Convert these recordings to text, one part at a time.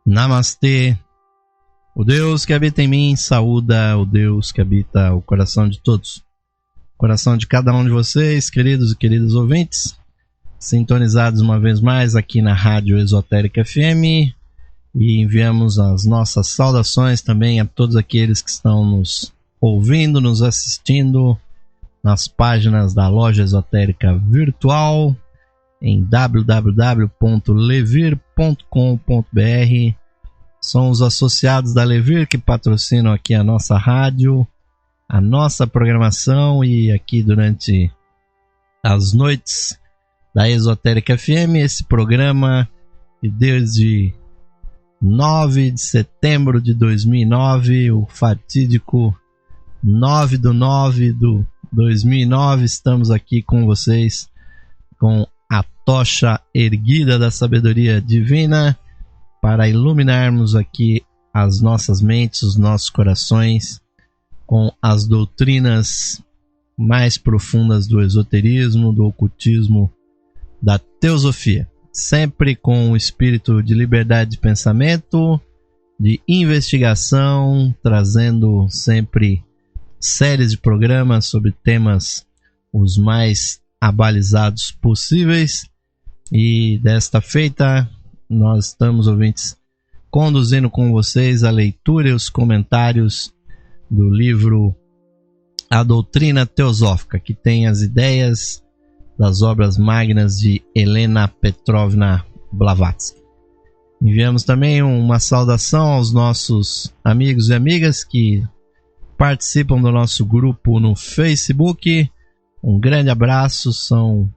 Namastê. O Deus que habita em mim saúda o Deus que habita o coração de todos. Coração de cada um de vocês, queridos e queridas ouvintes, sintonizados uma vez mais aqui na Rádio Esotérica FM, e enviamos as nossas saudações também a todos aqueles que estão nos ouvindo, nos assistindo nas páginas da Loja Esotérica Virtual em www.levir.com.br. São os associados da Levir que patrocinam aqui a nossa rádio, a nossa programação, e aqui durante as noites da Esotérica FM, esse programa que desde 9 de setembro de 2009, o fatídico 9/9/2009, estamos aqui com vocês com a tocha erguida da sabedoria divina para iluminarmos aqui as nossas mentes, os nossos corações com as doutrinas mais profundas do esoterismo, do ocultismo, da teosofia, sempre com o espírito de liberdade de pensamento, de investigação, trazendo sempre séries de programas sobre temas os mais abalizados possíveis. E desta feita nós estamos, ouvintes, conduzindo com vocês a leitura e os comentários do livro A Doutrina Teosófica, que tem as ideias das obras magnas de Helena Petrovna Blavatsky. Enviamos também uma saudação aos nossos amigos e amigas que participam do nosso grupo no Facebook. Um grande abraço, são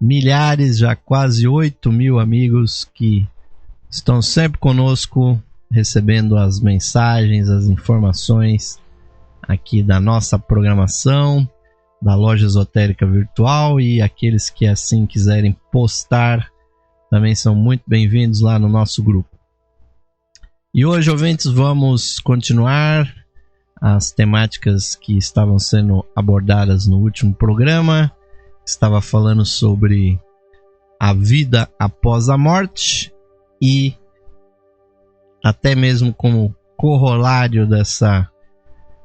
milhares, já quase 8.000 amigos que estão sempre conosco, recebendo as mensagens, as informações aqui da nossa programação, da Loja Esotérica Virtual, e aqueles que assim quiserem postar também são muito bem-vindos lá no nosso grupo. E hoje, ouvintes, vamos continuar as temáticas que estavam sendo abordadas no último programa. Estava falando sobre a vida após a morte, e até mesmo como corolário dessa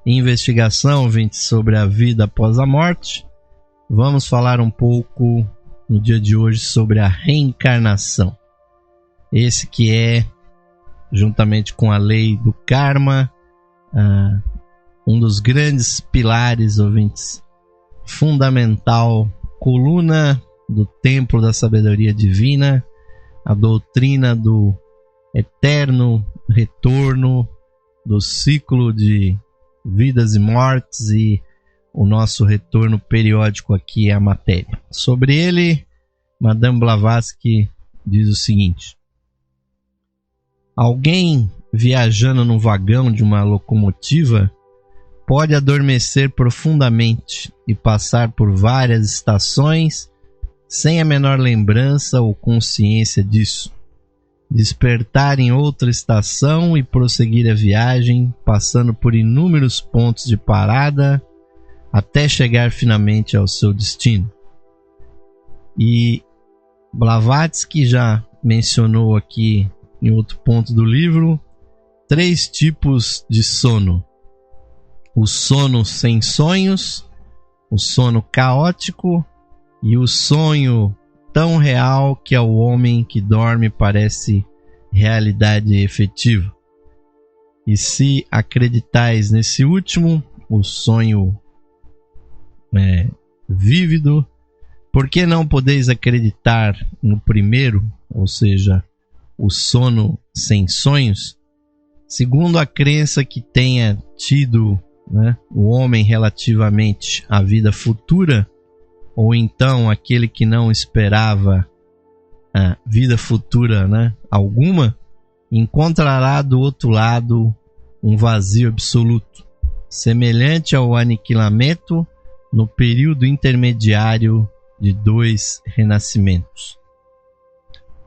investigação, ouvintes, sobre a vida após a morte, vamos falar um pouco no dia de hoje sobre a reencarnação. Esse que é, juntamente com a lei do karma, um dos grandes pilares, ouvintes, fundamental, coluna do templo da sabedoria divina, a doutrina do eterno retorno, do ciclo de vidas e mortes e o nosso retorno periódico aqui à matéria. Sobre ele, Madame Blavatsky diz o seguinte: alguém viajando no vagão de uma locomotiva pode adormecer profundamente e passar por várias estações sem a menor lembrança ou consciência disso. Despertar em outra estação e prosseguir a viagem, passando por inúmeros pontos de parada até chegar finalmente ao seu destino. E Blavatsky já mencionou aqui em outro ponto do livro 3 tipos de sono: o sono sem sonhos, o sono caótico e o sonho tão real que ao homem que dorme parece realidade efetiva. E se acreditais nesse último, o sonho vívido, por que não podeis acreditar no primeiro, ou seja, o sono sem sonhos? Segundo a crença que tenha tido o homem relativamente à vida futura, ou então aquele que não esperava a vida futura alguma, encontrará do outro lado um vazio absoluto, semelhante ao aniquilamento no período intermediário de 2 renascimentos.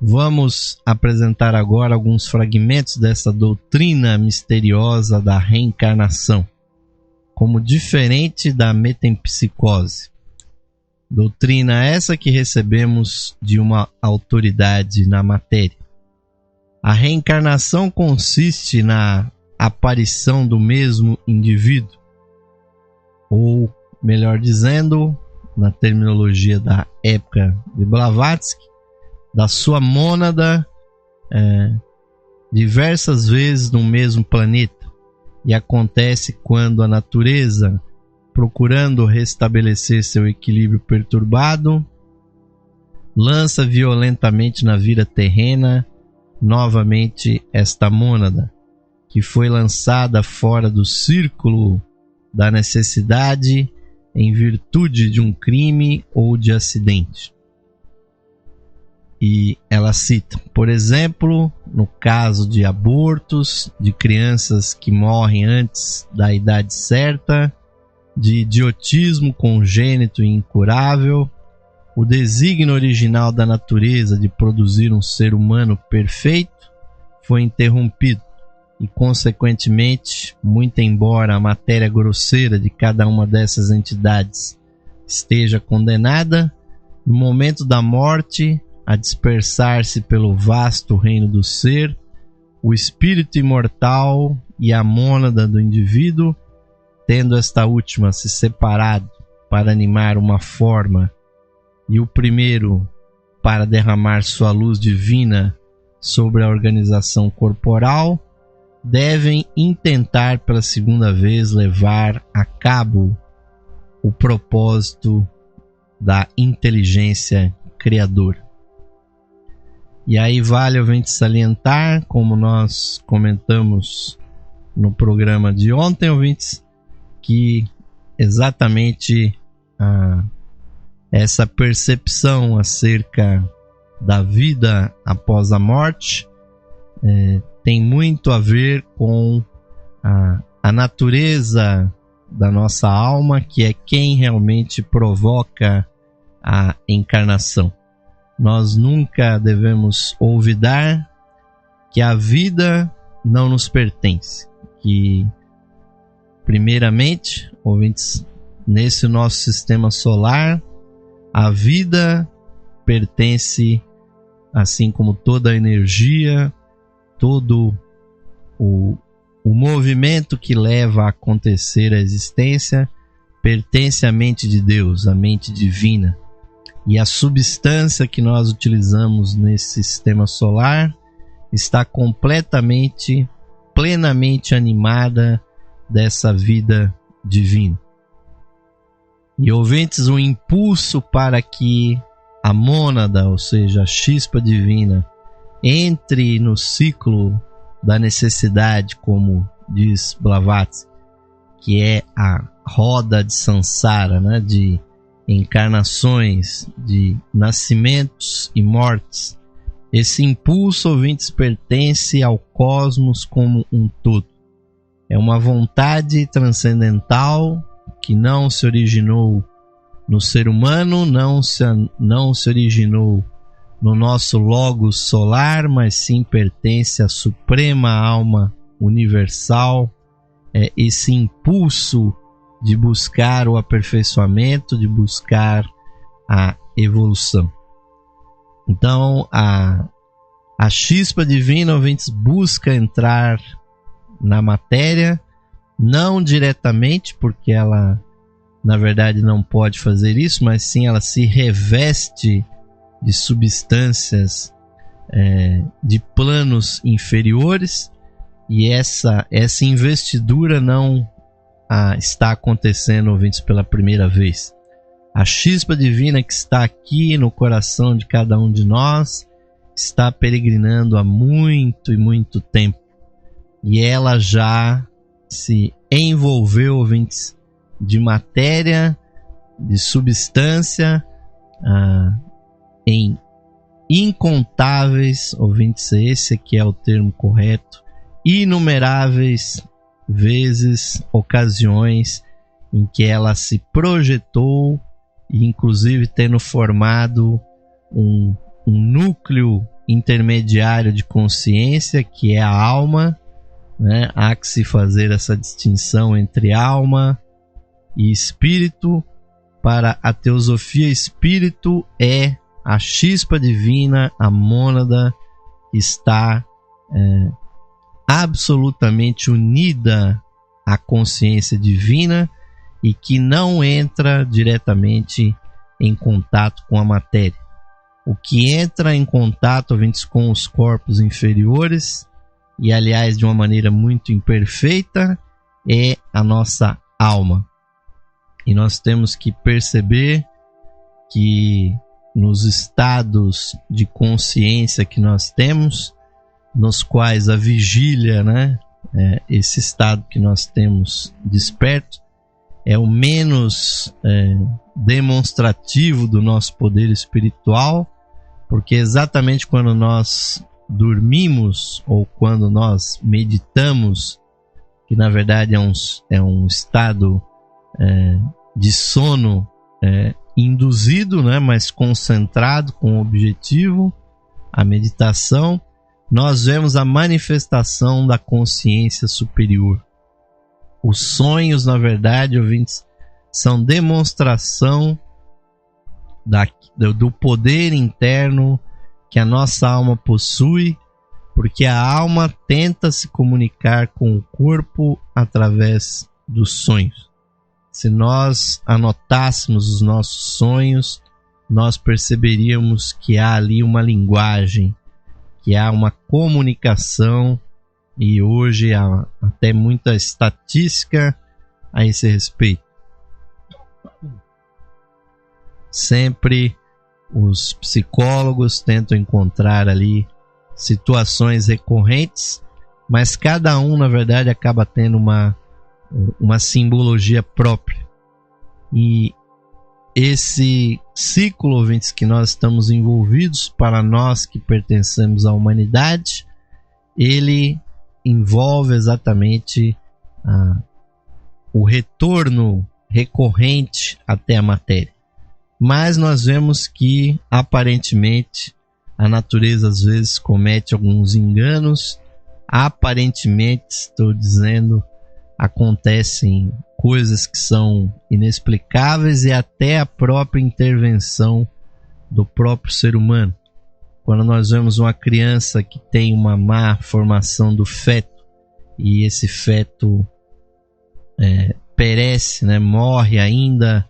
Vamos apresentar agora alguns fragmentos dessa doutrina misteriosa da reencarnação, como diferente da metempsicose. Doutrina essa que recebemos de uma autoridade na matéria. A reencarnação consiste na aparição do mesmo indivíduo, ou, melhor dizendo, na terminologia da época de Blavatsky, da sua mônada diversas vezes no mesmo planeta, e acontece quando a natureza, procurando restabelecer seu equilíbrio perturbado, lança violentamente na vida terrena novamente esta mônada, que foi lançada fora do círculo da necessidade em virtude de um crime ou de acidente. E ela cita, por exemplo, no caso de abortos, de crianças que morrem antes da idade certa, de idiotismo congênito e incurável, o desígnio original da natureza de produzir um ser humano perfeito foi interrompido e, consequentemente, muito embora a matéria grosseira de cada uma dessas entidades esteja condenada, no momento da morte, a dispersar-se pelo vasto reino do ser, o espírito imortal e a mônada do indivíduo, tendo esta última se separado para animar uma forma e o primeiro para derramar sua luz divina sobre a organização corporal, devem intentar pela segunda vez levar a cabo o propósito da inteligência criadora. E aí vale a gente salientar, como nós comentamos no programa de ontem, ouvintes, que exatamente essa percepção acerca da vida após a morte tem muito a ver com a natureza da nossa alma, que é quem realmente provoca a encarnação. Nós nunca devemos olvidar que a vida não nos pertence, que primeiramente, ouvintes, nesse nosso sistema solar, a vida pertence, assim como toda a energia, todo o movimento que leva a acontecer a existência, pertence à mente de Deus, à mente divina. E a substância que nós utilizamos nesse sistema solar está completamente, plenamente animada dessa vida divina. E, ouvintes, o impulso para que a mônada, ou seja, a chispa divina, entre no ciclo da necessidade, como diz Blavatsky, que é a roda de Sansara, né, de encarnações, de nascimentos e mortes. Esse impulso, ouvintes, pertence ao cosmos como um todo. É uma vontade transcendental que não se originou no ser humano, não se originou no nosso logos solar, mas sim pertence à suprema alma universal. É esse impulso de buscar o aperfeiçoamento, de buscar a evolução. Então, a chispa divina, ouvintes, busca entrar na matéria, não diretamente, porque ela, na verdade, não pode fazer isso, mas sim ela se reveste de substâncias de planos inferiores, e essa investidura não está acontecendo, ouvintes, pela primeira vez. A chispa divina que está aqui no coração de cada um de nós está peregrinando há muito e muito tempo, e ela já se envolveu, ouvintes, de matéria, de substância, em incontáveis, ouvintes, esse aqui é o termo correto, inumeráveis vezes, ocasiões em que ela se projetou, e inclusive tendo formado um núcleo intermediário de consciência, que é a alma, né? Há que se fazer essa distinção entre alma e espírito. Para a teosofia, espírito é a chispa divina, a mônada, está absolutamente unida à consciência divina e que não entra diretamente em contato com a matéria. O que entra em contato, ouvintes, com os corpos inferiores, e aliás de uma maneira muito imperfeita, é a nossa alma. E nós temos que perceber que nos estados de consciência que nós temos, nos quais a vigília, esse estado que nós temos desperto, é o menos demonstrativo do nosso poder espiritual, porque exatamente quando nós dormimos ou quando nós meditamos, que na verdade é um estado de sono induzido, mas concentrado com o objetivo, a meditação, nós vemos a manifestação da consciência superior. Os sonhos, na verdade, ouvintes, são demonstração do poder interno que a nossa alma possui, porque a alma tenta se comunicar com o corpo através dos sonhos. Se nós anotássemos os nossos sonhos, nós perceberíamos que há ali uma linguagem, que há uma comunicação, e hoje há até muita estatística a esse respeito. Sempre os psicólogos tentam encontrar ali situações recorrentes, mas cada um, na verdade, acaba tendo uma simbologia própria. E esse ciclo, ouvintes, que nós estamos envolvidos, para nós que pertencemos à humanidade, ele envolve exatamente o retorno recorrente até a matéria. Mas nós vemos que, aparentemente, a natureza às vezes comete alguns enganos. Aparentemente, estou dizendo, acontecem coisas que são inexplicáveis e até a própria intervenção do próprio ser humano. Quando nós vemos uma criança que tem uma má formação do feto e esse feto perece, morre ainda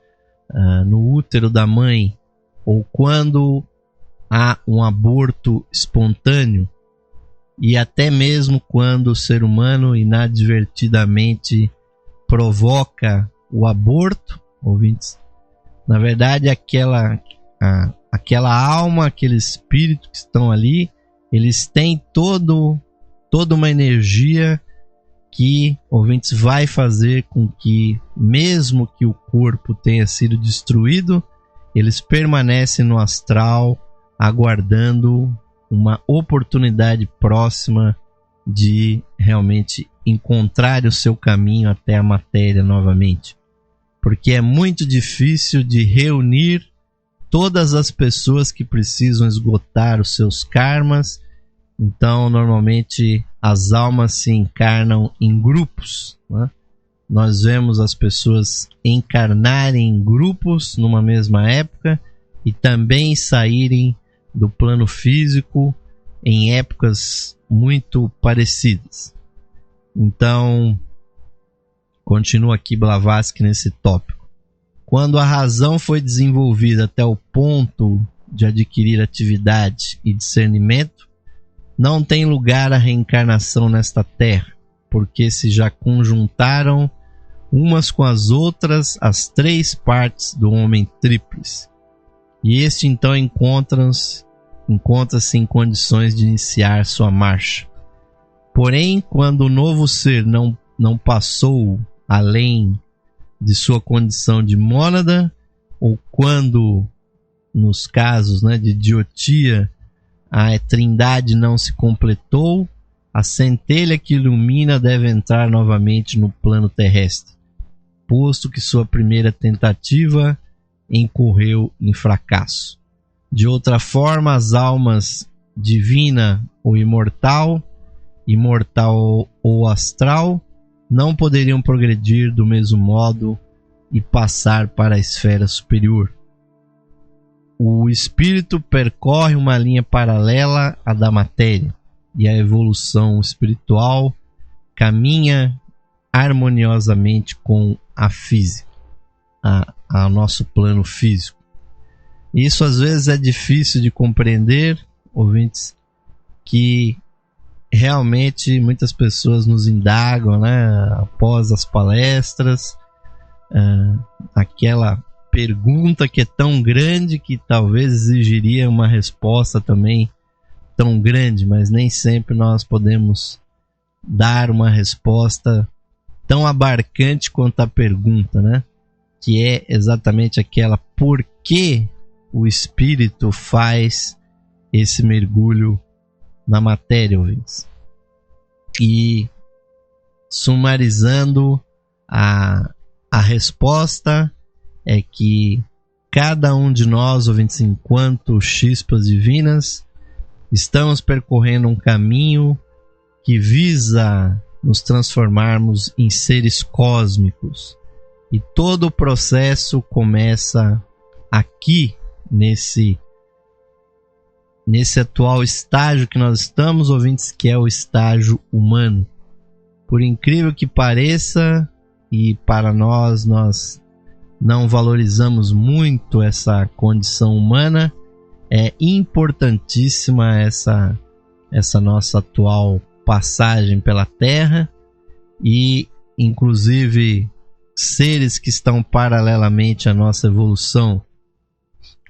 no útero da mãe, ou quando há um aborto espontâneo, e até mesmo quando o ser humano inadvertidamente provoca o aborto, ouvintes, na verdade aquela alma, aquele espírito que estão ali, eles têm toda uma energia que, ouvintes, vai fazer com que, mesmo que o corpo tenha sido destruído, eles permanecem no astral aguardando uma oportunidade próxima de realmente encontrar o seu caminho até a matéria novamente. Porque é muito difícil de reunir todas as pessoas que precisam esgotar os seus karmas. Então, normalmente, as almas se encarnam em grupos. Nós vemos as pessoas encarnarem em grupos numa mesma época e também saírem do plano físico em épocas muito parecidas. Então, continua aqui Blavatsky nesse tópico. Quando a razão foi desenvolvida até o ponto de adquirir atividade e discernimento, não tem lugar a reencarnação nesta terra, porque se já conjuntaram umas com as outras as três partes do homem tríplice. E este então encontra-se em condições de iniciar sua marcha. Porém, quando o novo ser não passou além de sua condição de mônada, ou quando, nos casos de idiotia, a trindade não se completou, a centelha que ilumina deve entrar novamente no plano terrestre, posto que sua primeira tentativa incorreu em fracasso. De outra forma, as almas divina ou imortal ou astral, não poderiam progredir do mesmo modo e passar para a esfera superior. O espírito percorre uma linha paralela à da matéria, e a evolução espiritual caminha harmoniosamente com a física, ao nosso plano físico. Isso às vezes é difícil de compreender, ouvintes, que realmente muitas pessoas nos indagam, né, após as palestras, aquela pergunta que é tão grande que talvez exigiria uma resposta também tão grande, mas nem sempre nós podemos dar uma resposta tão abarcante quanto a pergunta, né? Que é exatamente aquela: por que o espírito faz esse mergulho na matéria, ouvintes? E sumarizando, a resposta é que cada um de nós, ouvintes, enquanto chispas divinas, estamos percorrendo um caminho que visa nos transformarmos em seres cósmicos. E todo o processo começa aqui, nesse atual estágio que nós estamos, ouvintes, que é o estágio humano. Por incrível que pareça, e para nós não valorizamos muito essa condição humana, é importantíssima essa nossa atual passagem pela Terra, e inclusive seres que estão paralelamente à nossa evolução,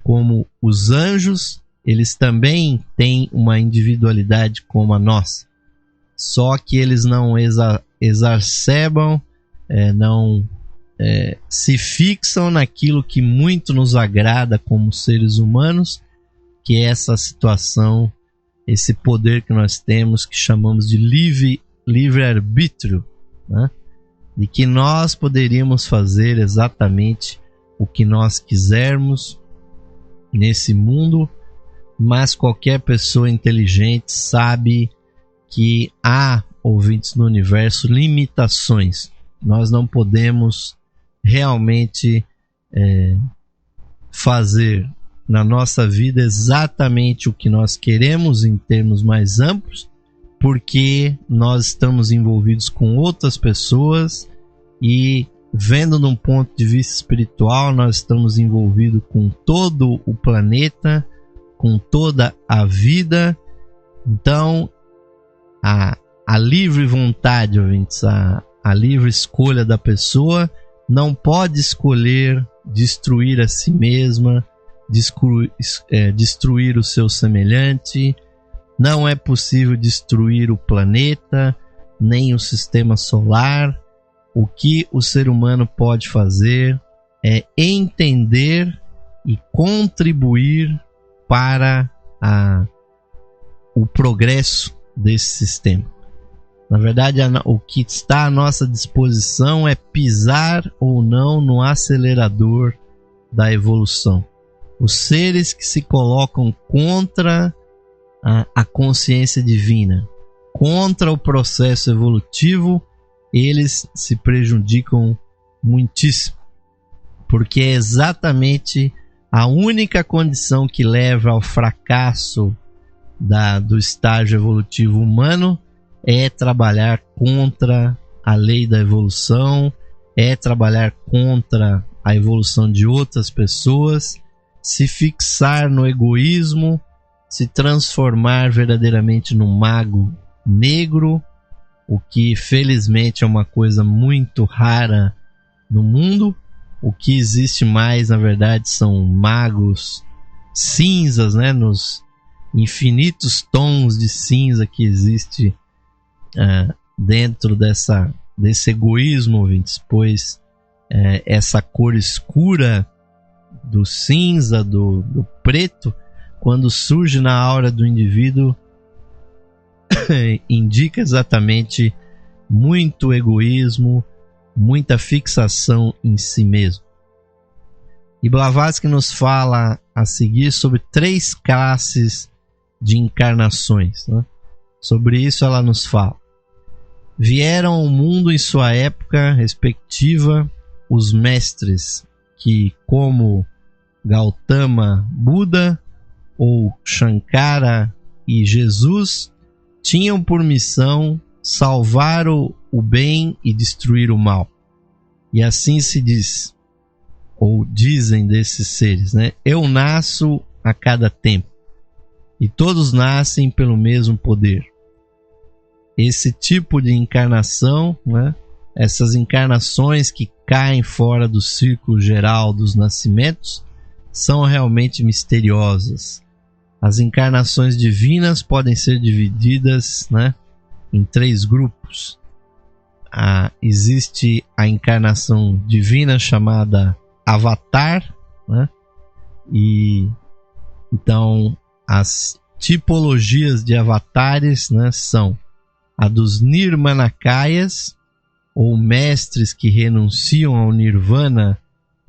como os anjos, eles também têm uma individualidade como a nossa, só que eles não exacerbam, não se fixam naquilo que muito nos agrada como seres humanos, que é essa situação, esse poder que nós temos, que chamamos de livre-arbítrio, né? De que nós poderíamos fazer exatamente o que nós quisermos nesse mundo, mas qualquer pessoa inteligente sabe que há, ouvintes, no universo, limitações. Nós não podemos realmente fazer na nossa vida exatamente o que nós queremos em termos mais amplos, porque nós estamos envolvidos com outras pessoas, e vendo num ponto de vista espiritual, nós estamos envolvidos com todo o planeta, com toda a vida. Então a livre vontade, ouvintes, a livre escolha da pessoa não pode escolher destruir a si mesma, destruir o seu semelhante. Não é possível destruir o planeta, nem o sistema solar. O que o ser humano pode fazer é entender e contribuir para o progresso desse sistema. Na verdade, o que está à nossa disposição é pisar ou não no acelerador da evolução. Os seres que se colocam contra a consciência divina, contra o processo evolutivo, eles se prejudicam muitíssimo, porque é exatamente a única condição que leva ao fracasso do estágio evolutivo humano é trabalhar contra a lei da evolução, é trabalhar contra a evolução de outras pessoas, se fixar no egoísmo, se transformar verdadeiramente num mago negro, o que felizmente é uma coisa muito rara no mundo. O que existe mais, na verdade, são magos cinzas, né? Nos infinitos tons de cinza que existe dentro desse egoísmo, ouvintes, pois essa cor escura do cinza, do preto, quando surge na aura do indivíduo, indica exatamente muito egoísmo, muita fixação em si mesmo. E Blavatsky nos fala a seguir sobre 3 classes de encarnações, né? Sobre isso ela nos fala: vieram ao mundo em sua época respectiva os mestres que, como Gautama Buda ou Shankara e Jesus, tinham por missão salvar o bem e destruir o mal. E assim se diz, ou dizem desses seres, né? Eu nasço a cada tempo, e todos nascem pelo mesmo poder. Esse tipo de encarnação, né? Essas encarnações que caem fora do círculo geral dos nascimentos, são realmente misteriosas. As encarnações divinas podem ser divididas, né, em 3 grupos. Existe a encarnação divina chamada Avatar, né? E então as tipologias de avatares, né, são a dos Nirmanakayas, ou mestres que renunciam ao Nirvana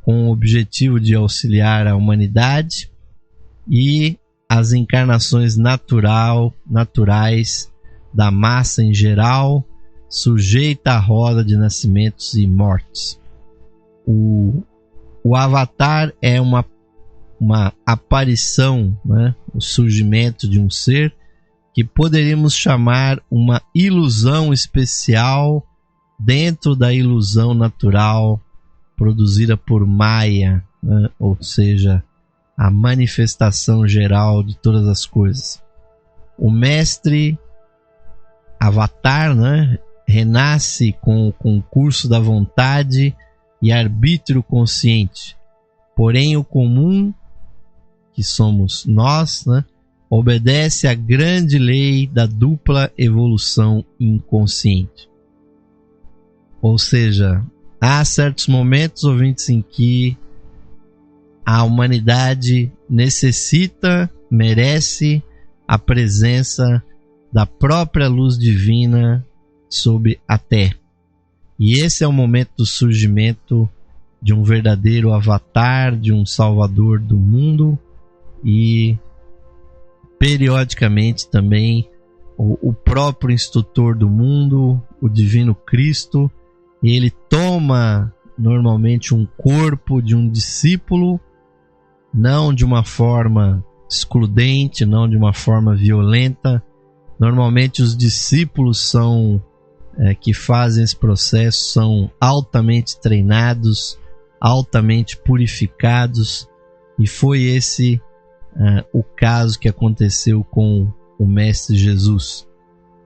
com o objetivo de auxiliar a humanidade, e as encarnações naturais da massa em geral, sujeita à roda de nascimentos e mortes. O avatar é uma aparição, né? O surgimento de um ser que poderíamos chamar uma ilusão especial dentro da ilusão natural produzida por Maya, né? Ou seja, a manifestação geral de todas as coisas. O mestre avatar, né, renasce com o concurso da vontade e arbítrio consciente. Porém, o comum, que somos nós, né, obedece à grande lei da dupla evolução inconsciente. Ou seja, há certos momentos, ouvintes, em que a humanidade necessita, merece a presença da própria luz divina sobre a Terra. E esse é o momento do surgimento de um verdadeiro avatar, de um salvador do mundo, e periodicamente também o próprio instrutor do mundo, o Divino Cristo, ele toma normalmente um corpo de um discípulo, não de uma forma excludente, não de uma forma violenta. Normalmente os discípulos que fazem esse processo são altamente treinados, altamente purificados, e foi esse o caso que aconteceu com o Mestre Jesus.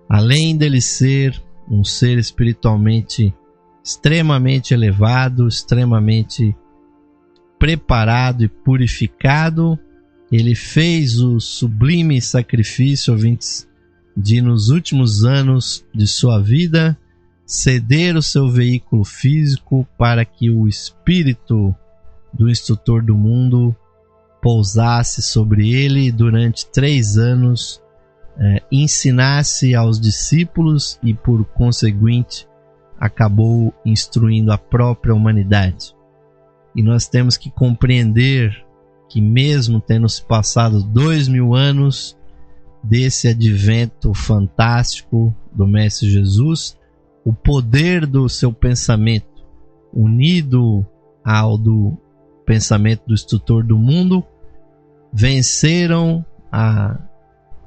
Além dele ser um ser espiritualmente extremamente elevado, extremamente preparado e purificado, ele fez o sublime sacrifício, ouvintes, de nos últimos anos de sua vida ceder o seu veículo físico para que o espírito do instrutor do mundo pousasse sobre ele e durante 3 anos ensinasse aos discípulos e, por conseguinte, acabou instruindo a própria humanidade. E nós temos que compreender que, mesmo tendo se passado 2000 anos desse advento fantástico do Mestre Jesus, o poder do seu pensamento, unido ao do pensamento do instrutor do mundo, venceram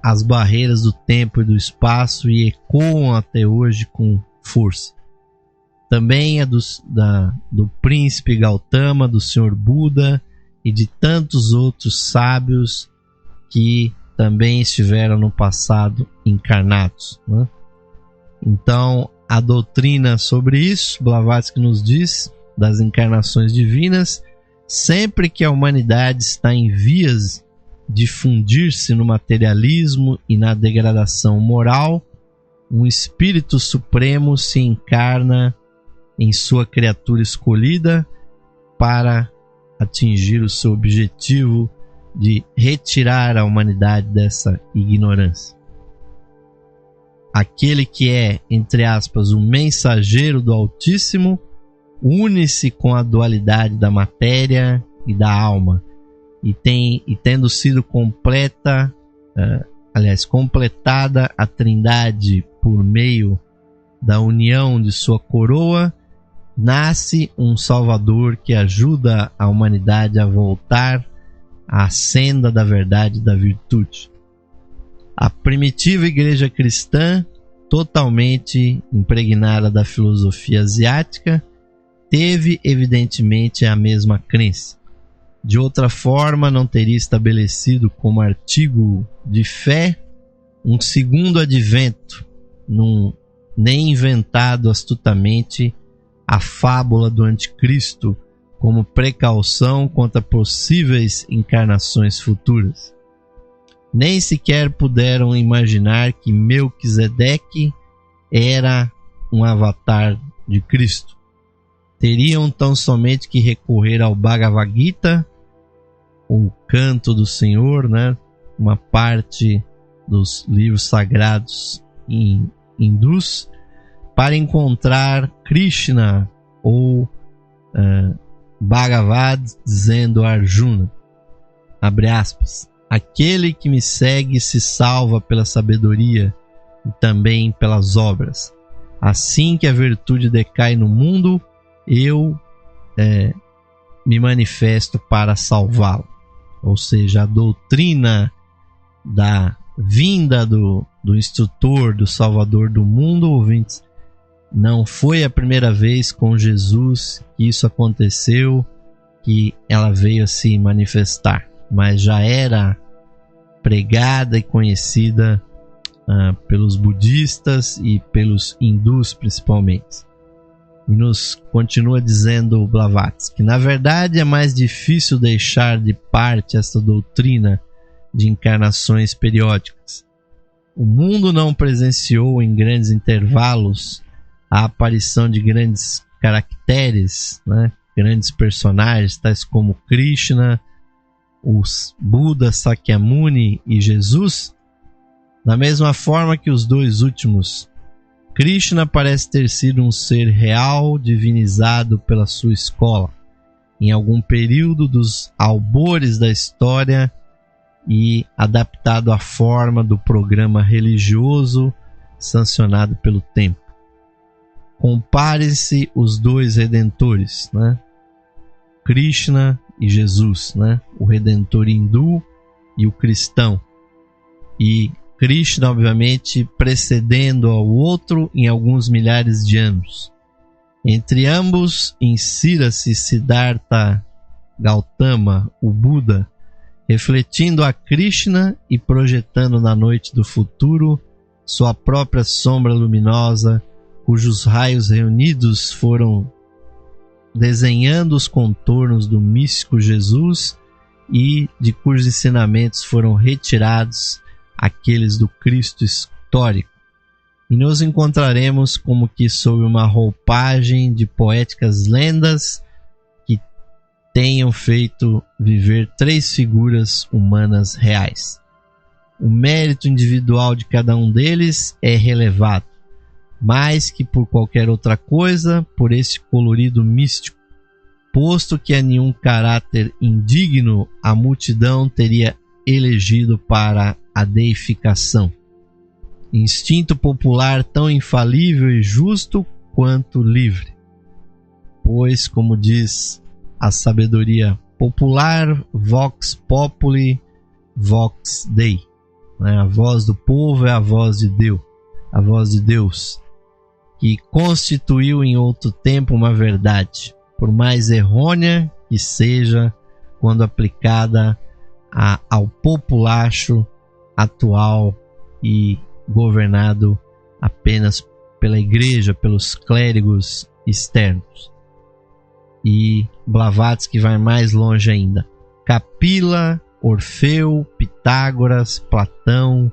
as barreiras do tempo e do espaço e ecoam até hoje com força. Também é do príncipe Gautama, do Senhor Buda e de tantos outros sábios que também estiveram no passado encarnados, né? Então, a doutrina sobre isso, Blavatsky nos diz, das encarnações divinas, sempre que a humanidade está em vias de fundir-se no materialismo e na degradação moral, um espírito supremo se encarna em sua criatura escolhida para atingir o seu objetivo de retirar a humanidade dessa ignorância. Aquele que é, entre aspas, o mensageiro do Altíssimo, une-se com a dualidade da matéria e da alma, e tendo sido completada a trindade por meio da união de sua coroa, nasce um Salvador que ajuda a humanidade a voltar à senda da verdade e da virtude. A primitiva igreja cristã, totalmente impregnada da filosofia asiática, teve evidentemente a mesma crença. De outra forma, não teria estabelecido como artigo de fé um segundo advento, nem inventado astutamente a fábula do anticristo como precaução contra possíveis encarnações futuras. Nem sequer puderam imaginar que Melquisedeque era um avatar de Cristo. Teriam tão somente que recorrer ao Bhagavad Gita, o Canto do Senhor, né? Uma parte dos livros sagrados em hindus, para encontrar Krishna ou Bhagavad dizendo a Arjuna, abre aspas, aquele que me segue se salva pela sabedoria e também pelas obras. Assim que a virtude decai no mundo, eu me manifesto para salvá-lo. Ou seja, a doutrina da vinda do instrutor, do salvador do mundo, ouvintes, não foi a primeira vez com Jesus que isso aconteceu, que ela veio a se manifestar, mas já era pregada e conhecida pelos budistas e pelos hindus principalmente. E nos continua dizendo Blavatsky que na verdade é mais difícil deixar de parte esta doutrina de encarnações periódicas. O mundo não presenciou em grandes intervalos a aparição de grandes caracteres, né? Grandes personagens, tais como Krishna, os Buda, Sakyamuni e Jesus. Da mesma forma que os dois últimos, Krishna parece ter sido um ser real divinizado pela sua escola, em algum período dos albores da história e adaptado à forma do programa religioso sancionado pelo tempo. Comparem-se os dois redentores, né? Krishna e Jesus, né? O redentor hindu e o cristão. E Krishna, obviamente, precedendo ao outro em alguns milhares de anos. Entre ambos, insira-se Siddhartha Gautama, o Buda, refletindo a Krishna e projetando na noite do futuro sua própria sombra luminosa, cujos raios reunidos foram desenhando os contornos do místico Jesus e de cujos ensinamentos foram retirados aqueles do Cristo histórico. E nos encontraremos como que sob uma roupagem de poéticas lendas que tenham feito viver três figuras humanas reais. O mérito individual de cada um deles é relevado, mais que por qualquer outra coisa, por esse colorido místico, posto que a nenhum caráter indigno a multidão teria elegido para a deificação. Instinto popular tão infalível e justo quanto livre. Pois, como diz a sabedoria popular, vox populi, vox Dei. A voz do povo é a voz de Deus. A voz de Deus, que constituiu em outro tempo uma verdade, por mais errônea que seja quando aplicada ao populacho atual e governado apenas pela igreja, pelos clérigos externos. E Blavatsky vai mais longe ainda. Capila, Orfeu, Pitágoras, Platão,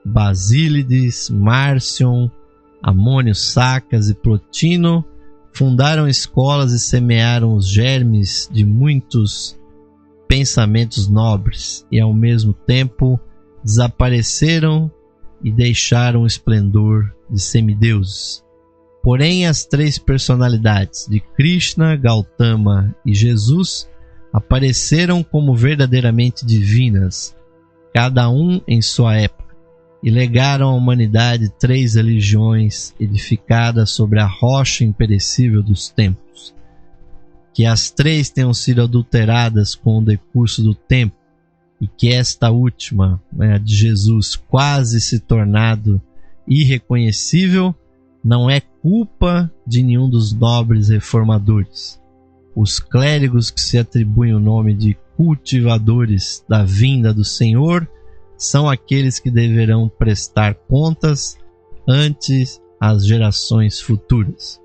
Basílides, Márcion, Amônio Sacas e Plotino fundaram escolas e semearam os germes de muitos pensamentos nobres e ao mesmo tempo desapareceram e deixaram o esplendor de semideuses. Porém, as três personalidades de Krishna, Gautama e Jesus apareceram como verdadeiramente divinas, cada um em sua época, e legaram à humanidade três religiões edificadas sobre a rocha imperecível dos tempos. Que as três tenham sido adulteradas com o decurso do tempo e que esta última, né, de Jesus, quase se tornado irreconhecível, não é culpa de nenhum dos nobres reformadores. Os clérigos que se atribuem o nome de cultivadores da vinda do Senhor são aqueles que deverão prestar contas ante as gerações futuras.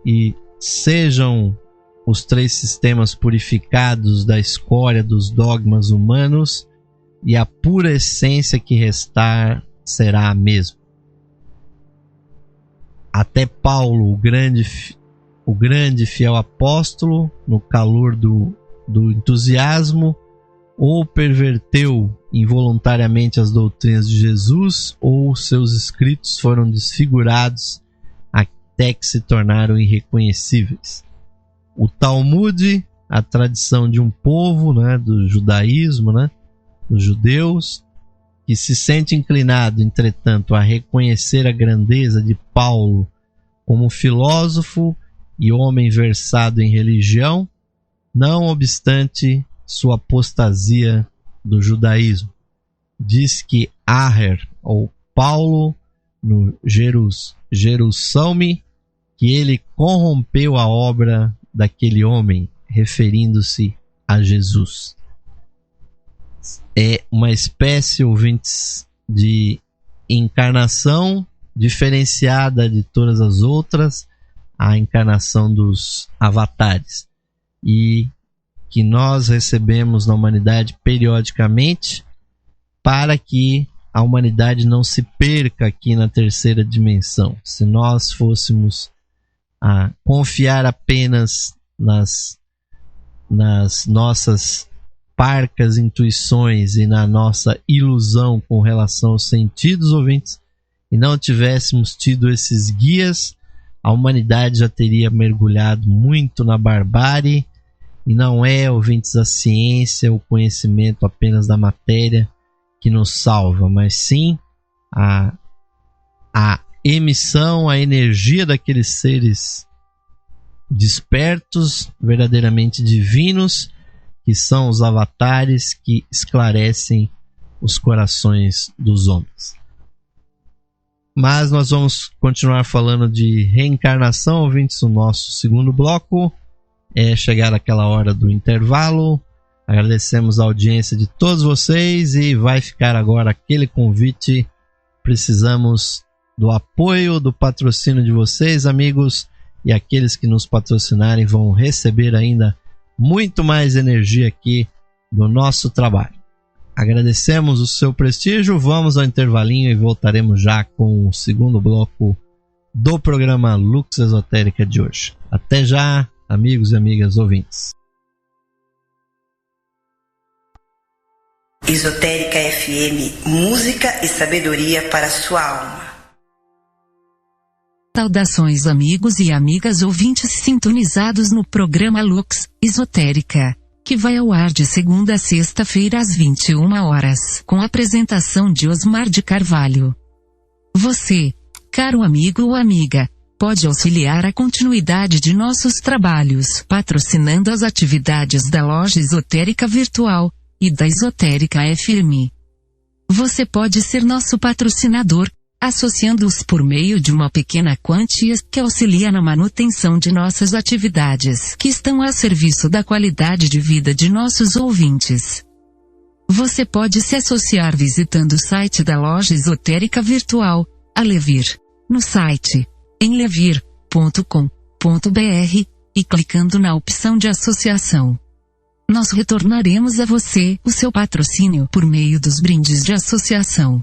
E sejam os 3 sistemas purificados da escória dos dogmas humanos, e a pura essência que restar será a mesma. Até Paulo, o grande fiel apóstolo, no calor do entusiasmo, ou perverteu involuntariamente as doutrinas de Jesus, ou seus escritos foram desfigurados até que se tornaram irreconhecíveis. O Talmud, a tradição de um povo, né, do judaísmo, né, dos judeus, que se sente inclinado, entretanto, a reconhecer a grandeza de Paulo como filósofo e homem versado em religião, não obstante sua apostasia do judaísmo. Diz que Aher, ou Paulo, no Jerusalme, que ele corrompeu a obra daquele homem, referindo-se a Jesus. É uma espécie, ouvintes, de encarnação diferenciada de todas as outras, a encarnação dos avatares, e que nós recebemos na humanidade periodicamente, para que a humanidade não se perca aqui na terceira dimensão. Se nós fôssemos a confiar apenas nas nossas parcas intuições e na nossa ilusão com relação aos sentidos, ouvintes, e não tivéssemos tido esses guias, a humanidade já teria mergulhado muito na barbárie. E não é, ouvintes, a ciência, o conhecimento apenas da matéria que nos salva, mas sim a emissão, a energia daqueles seres despertos, verdadeiramente divinos, que são os avatares que esclarecem os corações dos homens. Mas nós vamos continuar falando de reencarnação, ouvintes, no nosso segundo bloco. É chegar aquela hora do intervalo. Agradecemos a audiência de todos vocês e vai ficar agora aquele convite. Precisamos do apoio, do patrocínio de vocês, amigos, e aqueles que nos patrocinarem vão receber ainda muito mais energia aqui do nosso trabalho. Agradecemos o seu prestígio, vamos ao intervalinho e voltaremos já com o segundo bloco do programa Lux Esotérica de hoje. Até já, amigos e amigas ouvintes. Esotérica FM, música e sabedoria para sua alma. Saudações, amigos e amigas ouvintes sintonizados no programa Lux Esotérica, que vai ao ar de segunda a sexta-feira às 21 horas, com a apresentação de Osmar de Carvalho. Você, caro amigo ou amiga, pode auxiliar a continuidade de nossos trabalhos, patrocinando as atividades da Loja Esotérica Virtual e da Esotérica FM. Você pode ser nosso patrocinador, associando-os por meio de uma pequena quantia que auxilia na manutenção de nossas atividades, que estão a serviço da qualidade de vida de nossos ouvintes. Você pode se associar visitando o site da Loja Esotérica Virtual, a Levir, no site enlevir.com.br, e clicando na opção de associação. Nós retornaremos a você o seu patrocínio por meio dos brindes de associação.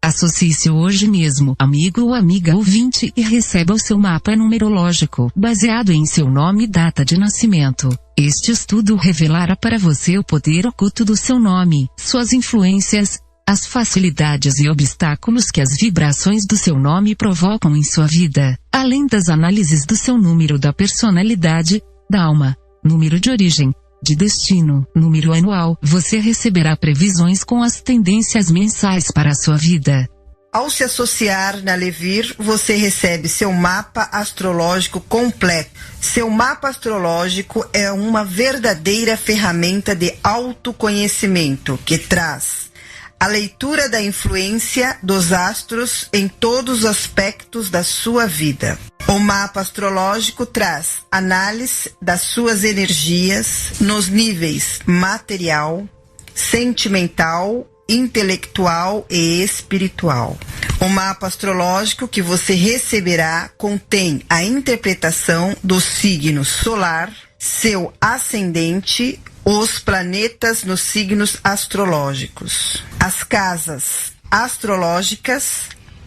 Associe-se hoje mesmo, amigo ou amiga ouvinte, e receba o seu mapa numerológico, baseado em seu nome e data de nascimento. Este estudo revelará para você o poder oculto do seu nome, suas influências, as facilidades e obstáculos que as vibrações do seu nome provocam em sua vida, além das análises do seu número da personalidade, da alma, número de origem, de destino, número anual. Você receberá previsões com as tendências mensais para a sua vida. Ao se associar na Levir, você recebe seu mapa astrológico completo. Seu mapa astrológico é uma verdadeira ferramenta de autoconhecimento que traz a leitura da influência dos astros em todos os aspectos da sua vida. O mapa astrológico traz análise das suas energias nos níveis material, sentimental, intelectual e espiritual. O mapa astrológico que você receberá contém a interpretação do signo solar, seu ascendente, os planetas nos signos astrológicos, as casas astrológicas,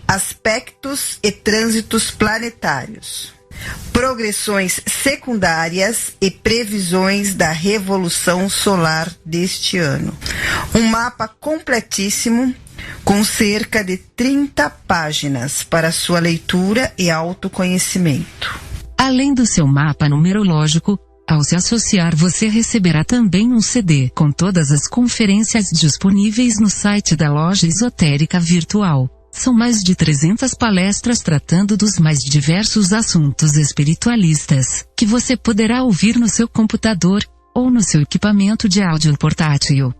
aspectos e trânsitos planetários, progressões secundárias e previsões da revolução solar deste ano. Um mapa completíssimo com cerca de 30 páginas para sua leitura e autoconhecimento. Além do seu mapa numerológico, ao se associar você receberá também um CD com todas as conferências disponíveis no site da Loja Esotérica Virtual. São mais de 300 palestras tratando dos mais diversos assuntos espiritualistas, que você poderá ouvir no seu computador, ou no seu equipamento de áudio portátil.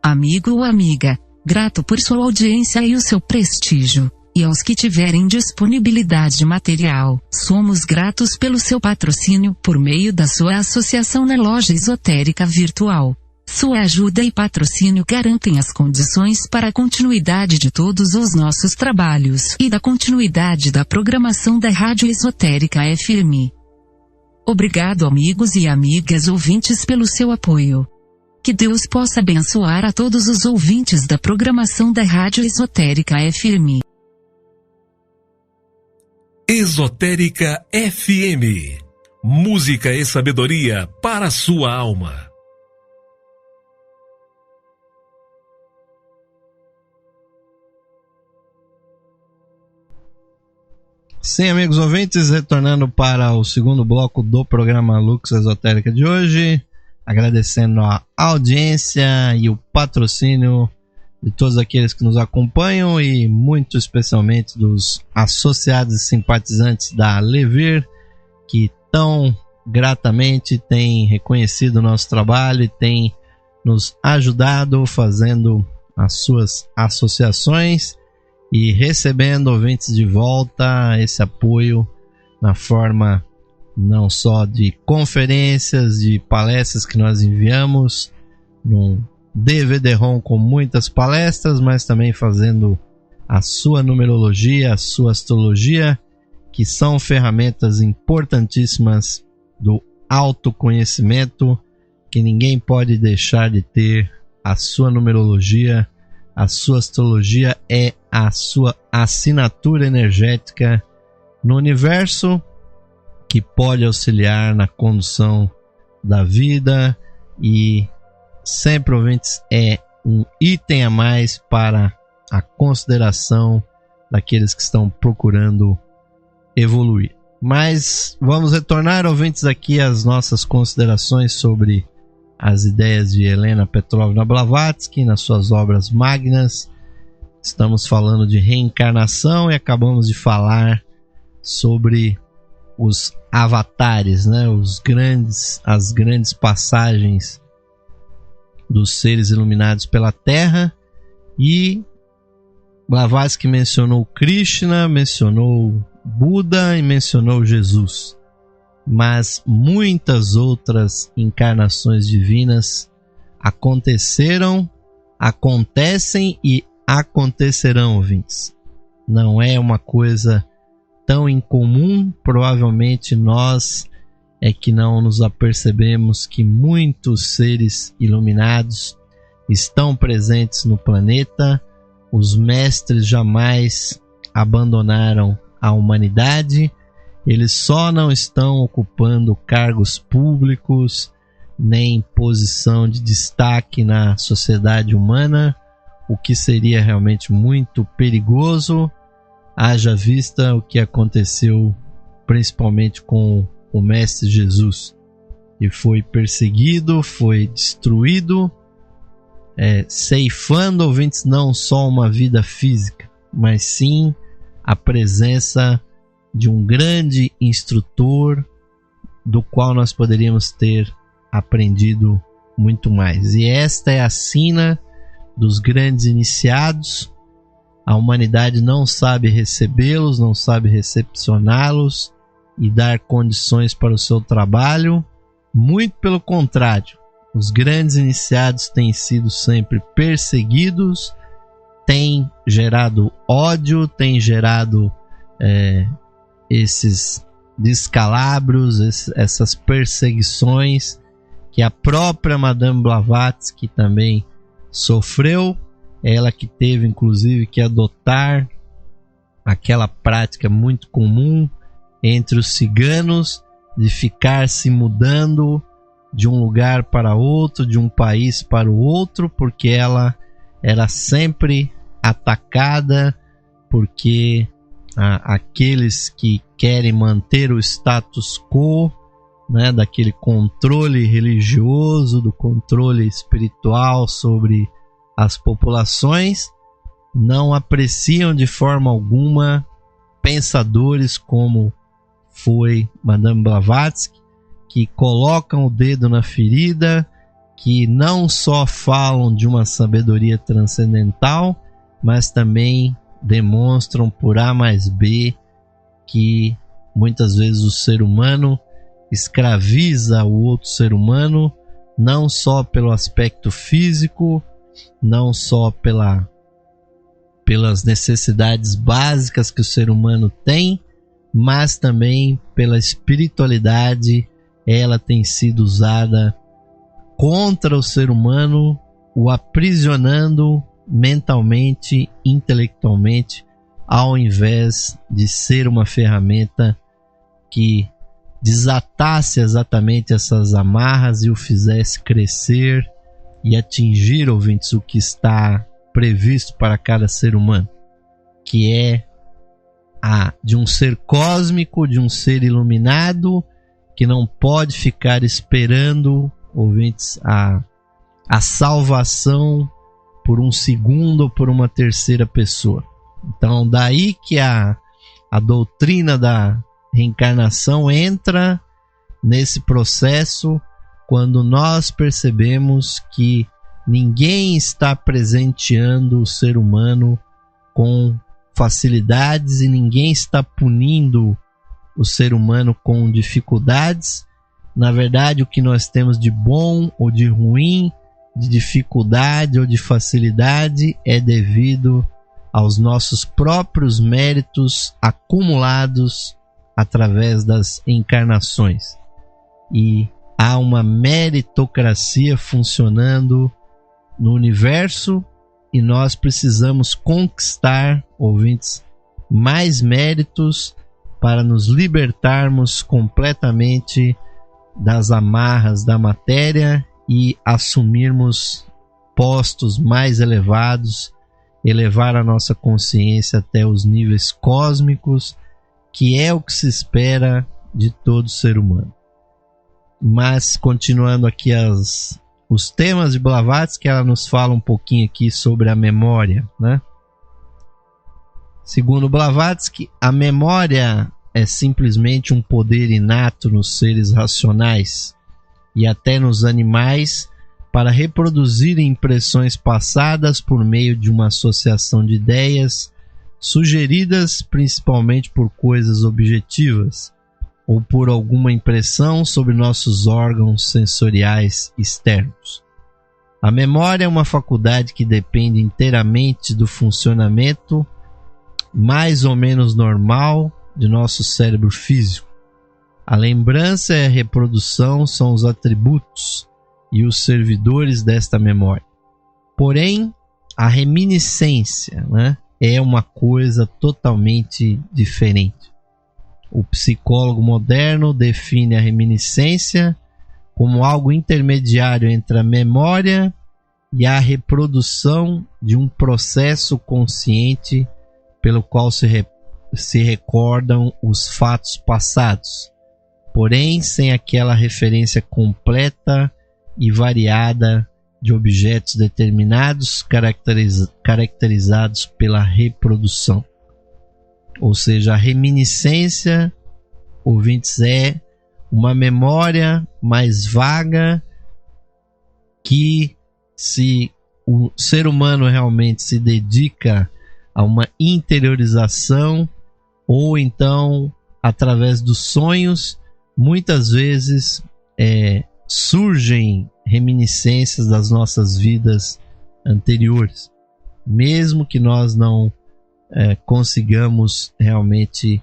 Amigo ou amiga, grato por sua audiência e o seu prestígio. E aos que tiverem disponibilidade material, somos gratos pelo seu patrocínio por meio da sua associação na Loja Esotérica Virtual. Sua ajuda e patrocínio garantem as condições para a continuidade de todos os nossos trabalhos e da continuidade da programação da Rádio Esotérica FM. Obrigado, amigos e amigas ouvintes, pelo seu apoio. Que Deus possa abençoar a todos os ouvintes da programação da Rádio Esotérica FM. Esotérica FM. Música e sabedoria para a sua alma. Sim, amigos ouvintes, retornando para o segundo bloco do programa Lux Esotérica de hoje, agradecendo a audiência e o patrocínio de todos aqueles que nos acompanham e muito especialmente dos associados e simpatizantes da Levir, que tão gratamente têm reconhecido o nosso trabalho e têm nos ajudado fazendo as suas associações e recebendo ouvintes de volta, esse apoio na forma não só de conferências, de palestras que nós enviamos num DVD-ROM com muitas palestras, mas também fazendo a sua numerologia, a sua astrologia, que são ferramentas importantíssimas do autoconhecimento, que ninguém pode deixar de ter. A sua numerologia, a sua astrologia é a sua assinatura energética no universo, que pode auxiliar na condução da vida e sempre, ouvintes, é um item a mais para a consideração daqueles que estão procurando evoluir. Mas vamos retornar, ouvintes, aqui às nossas considerações sobre as ideias de Helena Petrovna Blavatsky nas suas obras magnas. Estamos falando de reencarnação e acabamos de falar sobre os avatares, né? As grandes passagens dos seres iluminados pela Terra. E Blavatsky mencionou Krishna, mencionou Buda e mencionou Jesus. Mas muitas outras encarnações divinas aconteceram, acontecem e acontecerão, ouvintes. Não é uma coisa tão incomum, provavelmente nós é que não nos apercebemos que muitos seres iluminados estão presentes no planeta. Os mestres jamais abandonaram a humanidade. Eles só não estão ocupando cargos públicos nem posição de destaque na sociedade humana, o que seria realmente muito perigoso, haja vista o que aconteceu principalmente com o Mestre Jesus, que foi perseguido, foi destruído, ceifando, ouvintes, não só uma vida física, mas sim a presença de um grande instrutor do qual nós poderíamos ter aprendido muito mais. E esta é a sina dos grandes iniciados. A humanidade não sabe recebê-los, não sabe recepcioná-los e dar condições para o seu trabalho. Muito pelo contrário, os grandes iniciados têm sido sempre perseguidos, têm gerado ódio, têm gerado esses descalabros, essas perseguições que a própria Madame Blavatsky também sofreu. Ela que teve inclusive que adotar aquela prática muito comum entre os ciganos de ficar se mudando de um lugar para outro, de um país para o outro, porque ela era sempre atacada, porque aqueles que querem manter o status quo, né, daquele controle religioso, do controle espiritual sobre as populações, não apreciam de forma alguma pensadores como foi Madame Blavatsky, que colocam o dedo na ferida, que não só falam de uma sabedoria transcendental, mas também demonstram por A mais B que muitas vezes o ser humano escraviza o outro ser humano, não só pelo aspecto físico, não só pelas necessidades básicas que o ser humano tem, mas também pela espiritualidade. Ela tem sido usada contra o ser humano, o aprisionando mentalmente, intelectualmente, ao invés de ser uma ferramenta que desatasse exatamente essas amarras e o fizesse crescer e atingir, ouvintes, o que está previsto para cada ser humano, que é de um ser cósmico, de um ser iluminado, que não pode ficar esperando, ouvintes, a salvação por um segundo ou por uma terceira pessoa. Então daí que a doutrina da reencarnação entra nesse processo, quando nós percebemos que ninguém está presenteando o ser humano com facilidades e ninguém está punindo o ser humano com dificuldades. Na verdade, o que nós temos de bom ou de ruim, de dificuldade ou de facilidade, é devido aos nossos próprios méritos acumulados através das encarnações. E há uma meritocracia funcionando no universo e nós precisamos conquistar, ouvintes, mais méritos para nos libertarmos completamente das amarras da matéria e assumirmos postos mais elevados, elevar a nossa consciência até os níveis cósmicos, que é o que se espera de todo ser humano. Mas continuando aqui os temas de Blavatsky, ela nos fala um pouquinho aqui sobre a memória, né? Segundo Blavatsky, a memória é simplesmente um poder inato nos seres racionais e até nos animais para reproduzir impressões passadas por meio de uma associação de ideias sugeridas principalmente por coisas objetivas ou por alguma impressão sobre nossos órgãos sensoriais externos. A memória é uma faculdade que depende inteiramente do funcionamento mais ou menos normal de nosso cérebro físico. A lembrança e a reprodução são os atributos e os servidores desta memória. Porém, a reminiscência, né, é uma coisa totalmente diferente. O psicólogo moderno define a reminiscência como algo intermediário entre a memória e a reprodução de um processo consciente pelo qual se recordam os fatos passados, porém sem aquela referência completa e variada de objetos determinados caracterizados pela reprodução. Ou seja, a reminiscência, ouvintes, é uma memória mais vaga que, se o ser humano realmente se dedica a uma interiorização, ou então através dos sonhos, muitas vezes surgem reminiscências das nossas vidas anteriores, mesmo que nós não consigamos realmente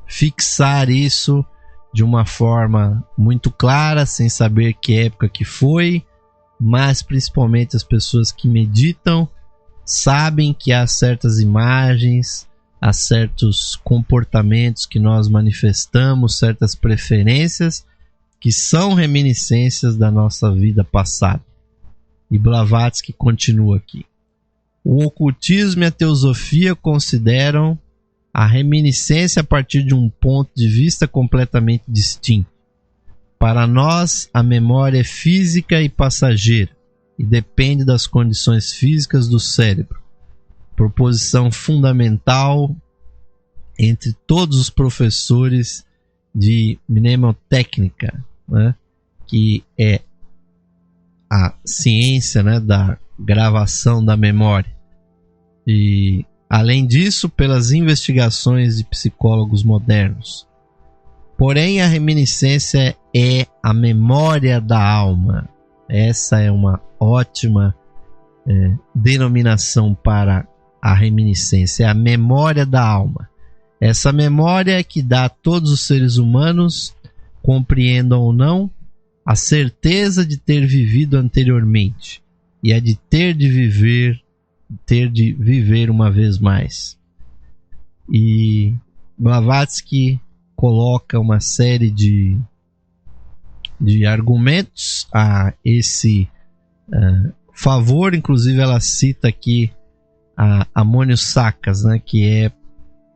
fixar isso de uma forma muito clara, sem saber que época que foi, mas principalmente as pessoas que meditam sabem que há certas imagens, há certos comportamentos que nós manifestamos, certas preferências que são reminiscências da nossa vida passada. E Blavatsky continua aqui. O ocultismo e a teosofia consideram a reminiscência a partir de um ponto de vista completamente distinto. Para nós, a memória é física e passageira e depende das condições físicas do cérebro. Proposição fundamental entre todos os professores de mnemotécnica, né, que é a ciência, né, da gravação da memória. E, além disso, pelas investigações de psicólogos modernos. Porém, a reminiscência é a memória da alma. Essa é uma ótima denominação para a reminiscência, é a memória da alma. Essa memória é que dá a todos os seres humanos, compreendam ou não, a certeza de ter vivido anteriormente e a de ter de viver uma vez mais. E Blavatsky coloca uma série de argumentos a esse favor. Inclusive ela cita aqui a Amônio Saccas, né, que é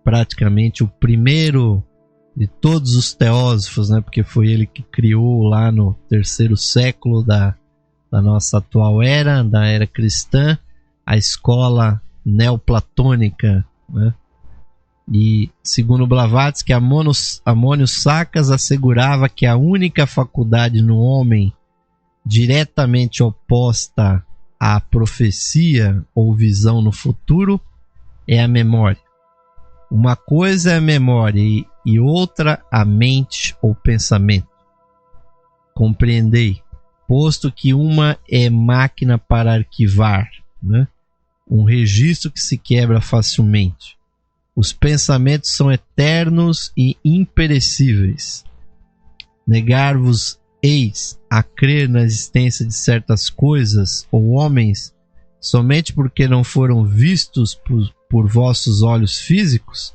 praticamente o primeiro de todos os teósofos, né, porque foi ele que criou lá no 3º século da nossa atual era, da era cristã, a escola neoplatônica, né? E segundo Blavatsky, Amônio Saccas assegurava que a única faculdade no homem diretamente oposta à profecia ou visão no futuro é a memória. Uma coisa é a memória e outra a mente ou pensamento. Compreendei, posto que uma é máquina para arquivar, né, um registro que se quebra facilmente. Os pensamentos são eternos e imperecíveis. Negar-vos-eis a crer na existência de certas coisas ou homens somente porque não foram vistos por vossos olhos físicos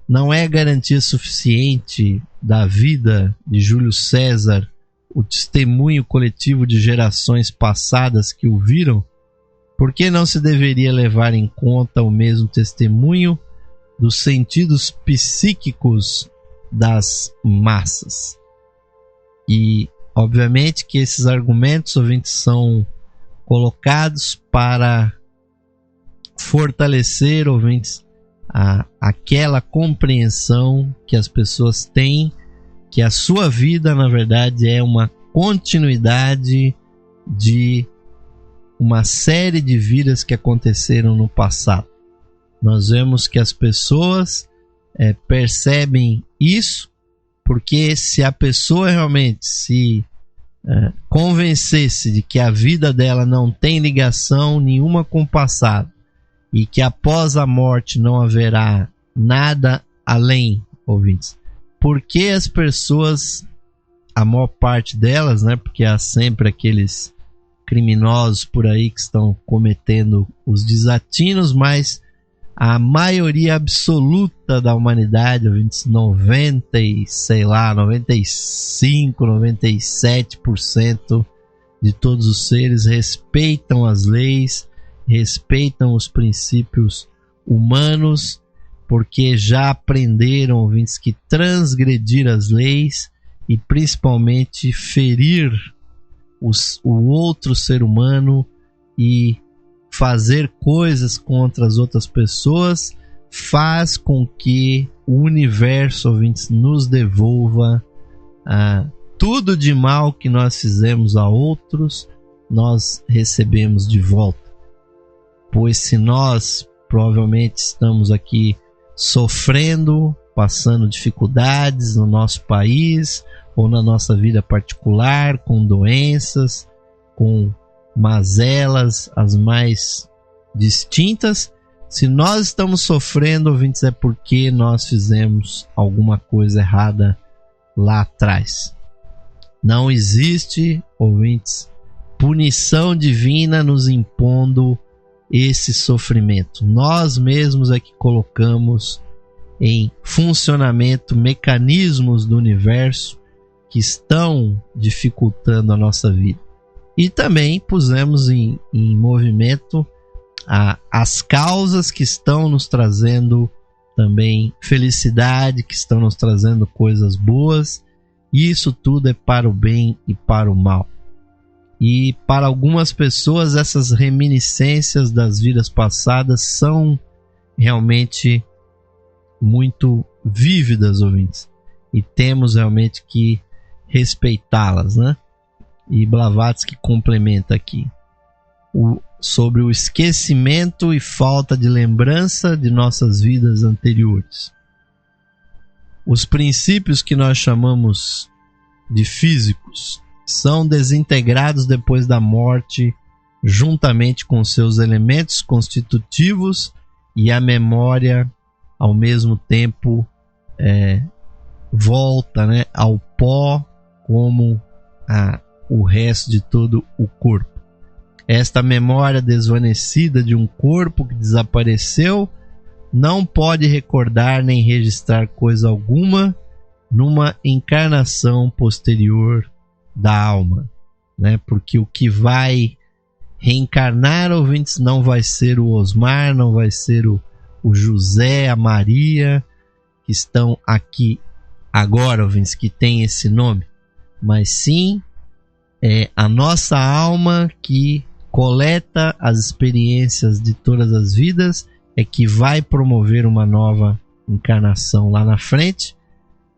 não é garantia suficiente da vida de Júlio César, o testemunho coletivo de gerações passadas que o viram. Por que não se deveria levar em conta o mesmo testemunho dos sentidos psíquicos das massas? E, obviamente, que esses argumentos, ouvintes, são colocados para fortalecer, ouvintes, aquela compreensão que as pessoas têm, que a sua vida, na verdade, é uma continuidade de uma série de vidas que aconteceram no passado. Nós vemos que as pessoas percebem isso, porque se a pessoa realmente se convencesse de que a vida dela não tem ligação nenhuma com o passado e que após a morte não haverá nada além, ouvintes, por que as pessoas, a maior parte delas, né, porque há sempre aqueles criminosos por aí que estão cometendo os desatinos, mas a maioria absoluta da humanidade, 95, 97% de todos os seres respeitam as leis, respeitam os princípios humanos, porque já aprenderam, ouvintes, que transgredir as leis e principalmente ferir o outro ser humano e fazer coisas contra as outras pessoas faz com que o universo, ouvintes, nos devolva tudo de mal que nós fizemos a outros, nós recebemos de volta. Pois se nós provavelmente estamos aqui sofrendo, passando dificuldades no nosso país ou na nossa vida particular, com doenças, com mazelas as mais distintas, se nós estamos sofrendo, ouvintes, é porque nós fizemos alguma coisa errada lá atrás. Não existe, ouvintes, punição divina nos impondo esse sofrimento. Nós mesmos é que colocamos em funcionamento mecanismos do universo que estão dificultando a nossa vida. E também pusemos em movimento as causas que estão nos trazendo também felicidade, que estão nos trazendo coisas boas. E isso tudo é para o bem e para o mal. E para algumas pessoas essas reminiscências das vidas passadas são realmente muito vívidas, ouvintes. E temos realmente que respeitá-las, né? E Blavatsky complementa aqui sobre o esquecimento e falta de lembrança de nossas vidas anteriores. Os princípios que nós chamamos de físicos são desintegrados depois da morte, juntamente com seus elementos constitutivos, e a memória, ao mesmo tempo, volta, né, ao pó, como o resto de todo o corpo. Esta memória desvanecida de um corpo que desapareceu não pode recordar nem registrar coisa alguma numa encarnação posterior da alma, né? Porque o que vai reencarnar, ouvintes, não vai ser o Osmar, não vai ser o José, a Maria, que estão aqui agora, ouvintes, que tem esse nome, mas sim a nossa alma que coleta as experiências de todas as vidas, é que vai promover uma nova encarnação lá na frente.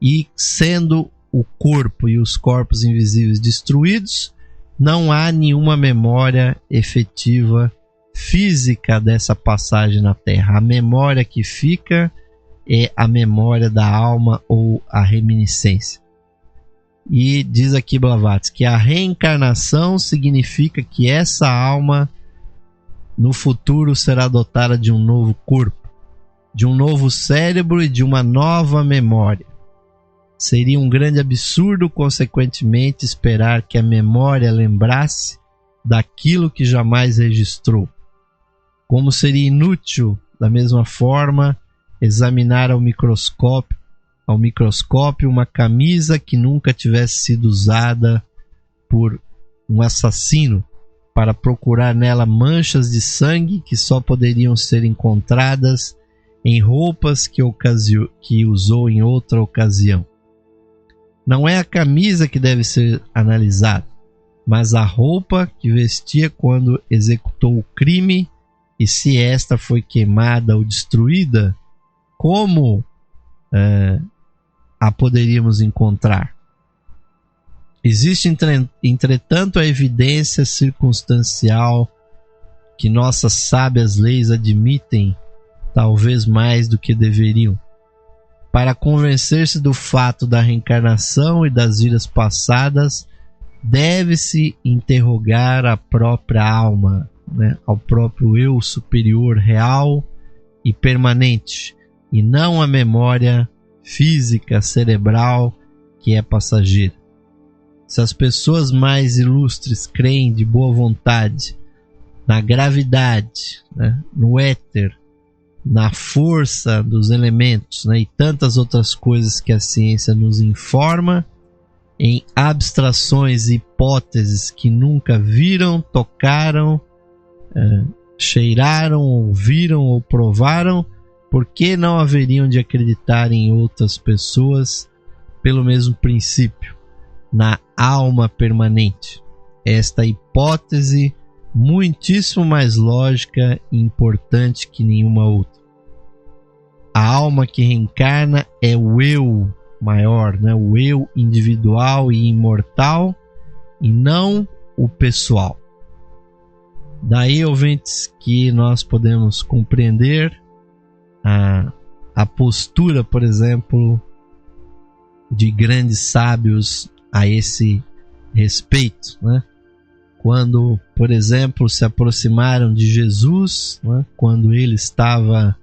E sendo o corpo e os corpos invisíveis destruídos, não há nenhuma memória efetiva física dessa passagem na Terra. A memória que fica é a memória da alma ou a reminiscência. E diz aqui Blavatsky que a reencarnação significa que essa alma no futuro será dotada de um novo corpo, de um novo cérebro e de uma nova memória. Seria um grande absurdo, consequentemente, esperar que a memória lembrasse daquilo que jamais registrou. Como seria inútil, da mesma forma, examinar ao microscópio uma camisa que nunca tivesse sido usada por um assassino, para procurar nela manchas de sangue que só poderiam ser encontradas em roupas que usou em outra ocasião. Não é a camisa que deve ser analisada, mas a roupa que vestia quando executou o crime, e se esta foi queimada ou destruída, como a poderíamos encontrar? Existe, entretanto, a evidência circunstancial que nossas sábias leis admitem, talvez mais do que deveriam. Para convencer-se do fato da reencarnação e das vidas passadas, deve-se interrogar a própria alma, né, ao próprio eu superior real e permanente, e não a memória física cerebral que é passageira. Se as pessoas mais ilustres creem de boa vontade na gravidade, né, no éter, na força dos elementos, né, e tantas outras coisas que a ciência nos informa, em abstrações e hipóteses que nunca viram, tocaram, cheiraram, ouviram ou provaram, por que não haveriam de acreditar em outras pessoas pelo mesmo princípio, na alma permanente? esta hipótese muitíssimo mais lógica e importante que nenhuma outra. A alma que reencarna é o eu maior, né? O eu individual e imortal, e não o pessoal. Daí, ouvintes, que nós podemos compreender a postura, por exemplo, de grandes sábios a esse respeito, né? Quando, por exemplo, se aproximaram de Jesus, né? Quando ele estava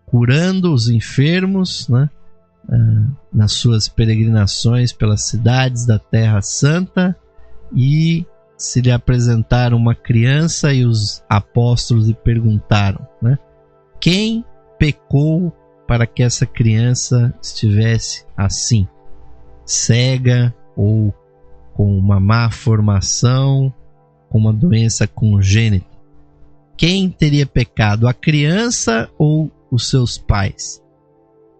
curando os enfermos, né? Nas suas peregrinações pelas cidades da Terra Santa, e se lhe apresentaram uma criança e os apóstolos lhe perguntaram, né? Quem pecou para que essa criança estivesse assim, cega ou com uma má formação, com uma doença congênita? Quem teria pecado, a criança ou os seus pais?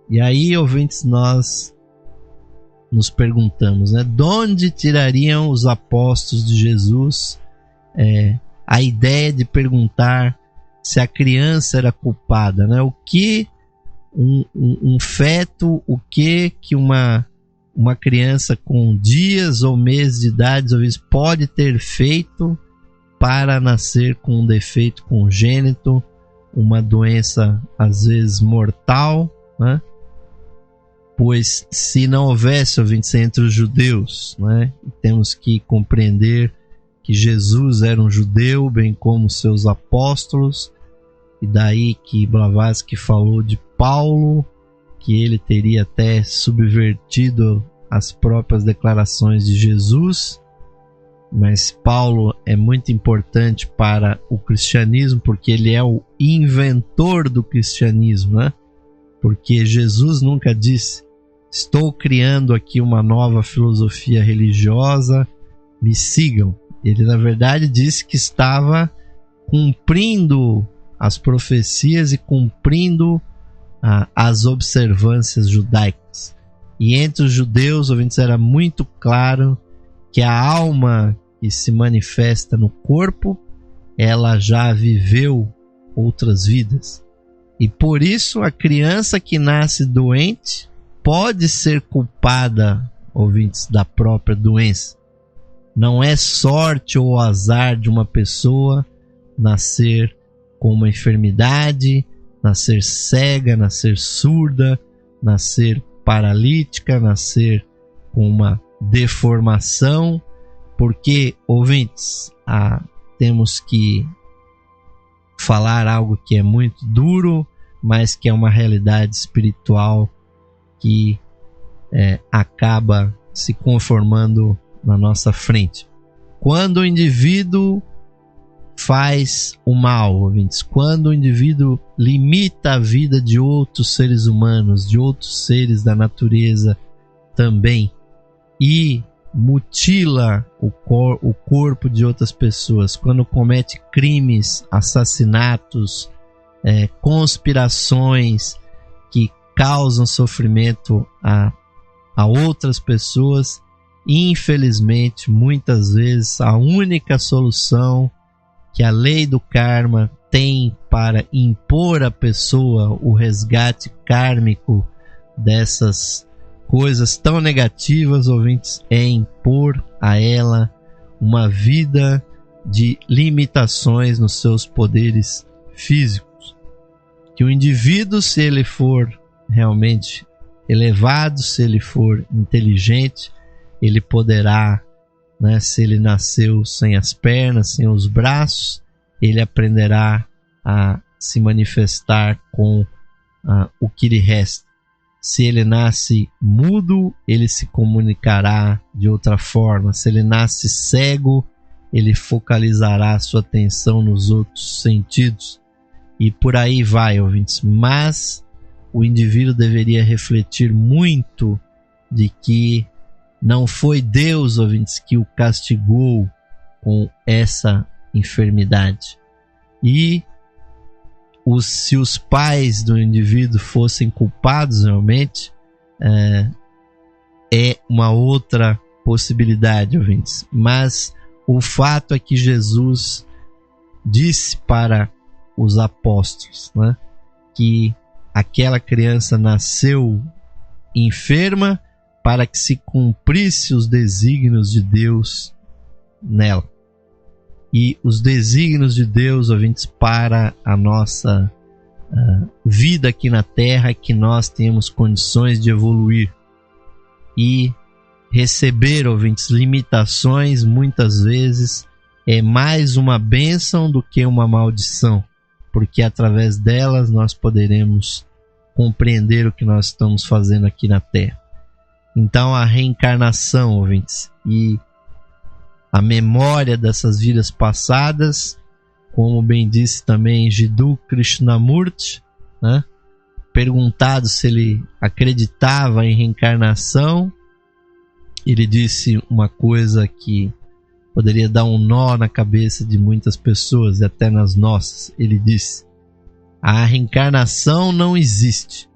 E aí, ouvintes, nós nos perguntamos, né? De onde tirariam os apóstolos de Jesus a ideia de perguntar se a criança era culpada, né? O que um feto, o que uma criança com dias ou meses de idade pode ter feito para nascer com um defeito congênito, uma doença às vezes mortal, né? Pois se não houvesse, ouvintes, entre os judeus, né? Temos que compreender que Jesus era um judeu, bem como seus apóstolos, e daí que Blavatsky falou de Paulo, que ele teria até subvertido as próprias declarações de Jesus. Mas Paulo é muito importante para o cristianismo, porque ele é o inventor do cristianismo, né? Porque Jesus nunca disse: estou criando aqui uma nova filosofia religiosa, me sigam. Ele, na verdade, disse que estava cumprindo as profecias e cumprindo as observâncias judaicas. E entre os judeus, ouvintes, era muito claro que a alma que se manifesta no corpo, ela já viveu outras vidas. E por isso a criança que nasce doente pode ser culpada, ouvintes, da própria doença. Não é sorte ou azar de uma pessoa nascer com uma enfermidade, nascer cega, nascer surda, nascer paralítica, nascer com uma deformação, porque, ouvintes, temos que falar algo que é muito duro, mas que é uma realidade espiritual que acaba se conformando na nossa frente. Quando o indivíduo faz o mal, ouvintes, quando o indivíduo limita a vida de outros seres humanos, de outros seres da natureza também, e mutila o corpo de outras pessoas, quando comete crimes, assassinatos, conspirações que causam sofrimento a outras pessoas, infelizmente, muitas vezes, a única solução que a lei do karma tem para impor à pessoa o resgate kármico dessas coisas tão negativas, ouvintes, é impor a ela uma vida de limitações nos seus poderes físicos. Que o indivíduo, se ele for realmente elevado, se ele for inteligente, ele poderá, né, se ele nasceu sem as pernas, sem os braços, ele aprenderá a se manifestar com o que lhe resta. Se ele nasce mudo, ele se comunicará de outra forma. Se ele nasce cego, ele focalizará sua atenção nos outros sentidos. E por aí vai, ouvintes. Mas o indivíduo deveria refletir muito de que não foi Deus, ouvintes, que o castigou com essa enfermidade. E se os pais do indivíduo fossem culpados realmente, é uma outra possibilidade, ouvintes. Mas o fato é que Jesus disse para os apóstolos, né, que aquela criança nasceu enferma para que se cumprisse os desígnios de Deus nela. E os desígnios de Deus, ouvintes, para a nossa vida aqui na Terra, que nós temos condições de evoluir e receber, ouvintes, limitações muitas vezes é mais uma bênção do que uma maldição, porque através delas nós poderemos compreender o que nós estamos fazendo aqui na Terra. Então a reencarnação, ouvintes, e a memória dessas vidas passadas, como bem disse também Jiddu Krishnamurti, né? Perguntado se ele acreditava em reencarnação, ele disse uma coisa que poderia dar um nó na cabeça de muitas pessoas e até nas nossas. Ele disse: a reencarnação não existe,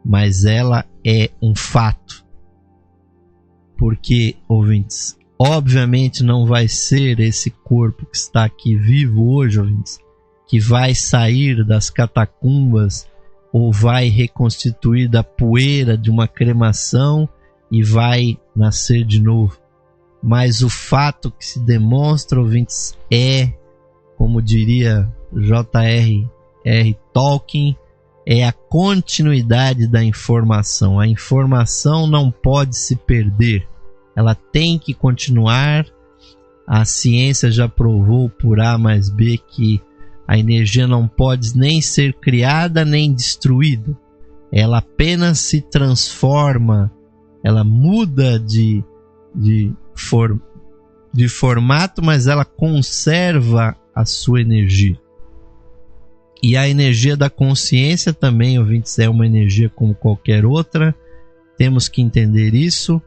mas ela é um fato. Porque, ouvintes, obviamente não vai ser esse corpo que está aqui vivo hoje, ouvintes, que vai sair das catacumbas ou vai reconstituir da poeira de uma cremação e vai nascer de novo. Mas o fato que se demonstra, ouvintes, é, como diria J.R.R. Tolkien, é a continuidade da informação. A informação não pode se perder. Ela tem que continuar. A ciência já provou por A mais B que a energia não pode nem ser criada nem destruída. Ela apenas se transforma, ela muda de formato, mas ela conserva a sua energia. E a energia da consciência também, ouvintes, é uma energia como qualquer outra. Temos que entender isso.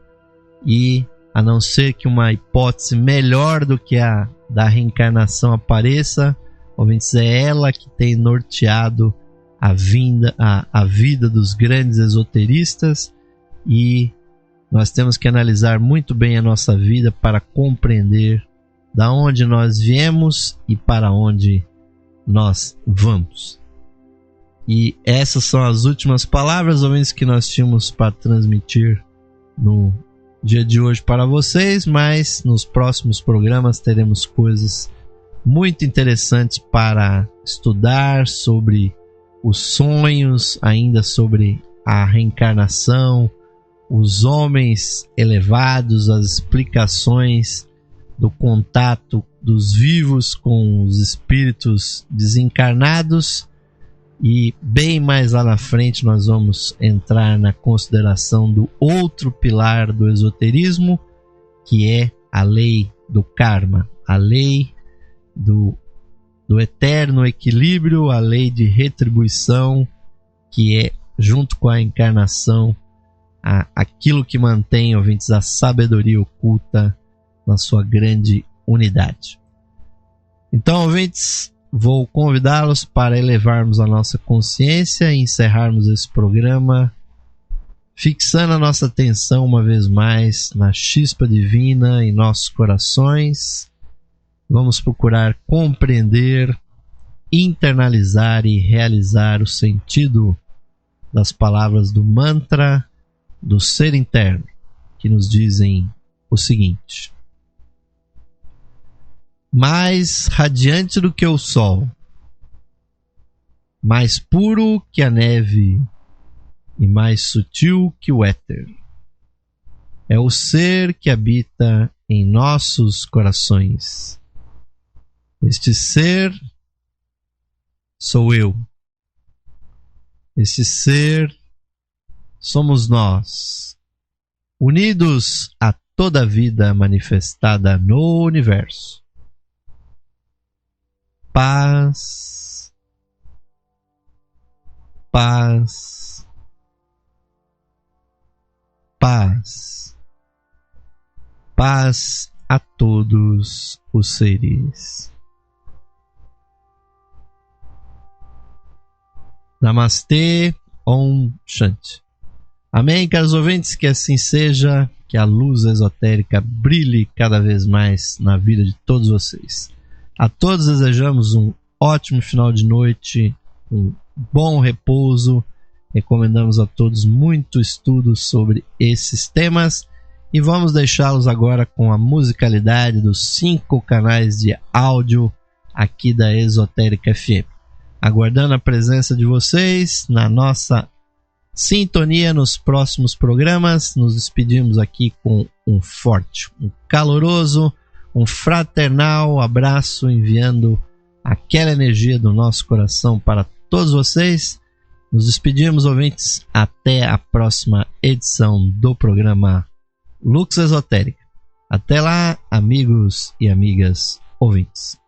E a não ser que uma hipótese melhor do que a da reencarnação apareça, ouvintes, é ela que tem norteado a vida dos grandes esoteristas, e nós temos que analisar muito bem a nossa vida para compreender da onde nós viemos e para onde nós vamos. E essas são as últimas palavras, ouvintes, que nós tínhamos para transmitir no dia de hoje para vocês, mas nos próximos programas teremos coisas muito interessantes para estudar sobre os sonhos, ainda sobre a reencarnação, os homens elevados, as explicações do contato dos vivos com os espíritos desencarnados. E bem mais lá na frente nós vamos entrar na consideração do outro pilar do esoterismo, que é a lei do karma, a lei do eterno equilíbrio, a lei de retribuição, que é, junto com a encarnação, aquilo que mantém, ouvintes, a sabedoria oculta na sua grande unidade. Então, ouvintes, vou convidá-los para elevarmos a nossa consciência e encerrarmos esse programa, fixando a nossa atenção uma vez mais na chispa divina em nossos corações. Vamos procurar compreender, internalizar e realizar o sentido das palavras do mantra do ser interno, que nos dizem o seguinte: mais radiante do que o sol, mais puro que a neve e mais sutil que o éter, é o ser que habita em nossos corações. Este ser sou eu. Este ser somos nós, unidos a toda a vida manifestada no universo. Paz, paz, paz, paz a todos os seres. Namastê, Om Shanti. Amém, caros ouvintes, que assim seja, que a luz esotérica brilhe cada vez mais na vida de todos vocês. A todos desejamos um ótimo final de noite, um bom repouso. Recomendamos a todos muito estudo sobre esses temas e vamos deixá-los agora com a musicalidade dos 5 canais de áudio aqui da Esotérica FM. Aguardando a presença de vocês na nossa sintonia nos próximos programas, nos despedimos aqui com um forte, um caloroso, um fraternal abraço, enviando aquela energia do nosso coração para todos vocês. Nos despedimos, ouvintes, até a próxima edição do programa Lux Esotérica. Até lá, amigos e amigas ouvintes.